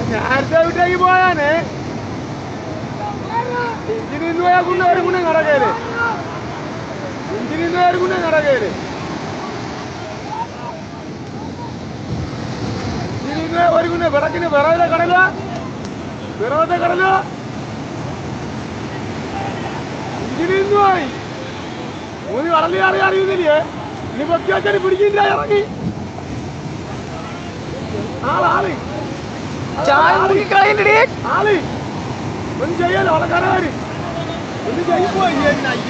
നേരത്തെ വിട്ടേക്ക് പോയാനെ ఇంటిని పోయకుండా వరకునే నడగేది ఇంటిని వరకునే నడగేది ఇంటిని వరకునే ಬೆಳಕಿನ ಬೆರದ ಕಡಲ ఇంటిని പോയി മൂന്ന് കടലിൽ അറിയുന്നില്ലേ ഇനി പൊക്കിയാച്ചാൽ പിടിക്കില്ല ഇറങ്ങി ആള് ആള് ഒന്നും ചെയ്യാലോ ആൾക്കാരെ ഒന്ന് ചെയ്യിപ്പോ വീഡിയോ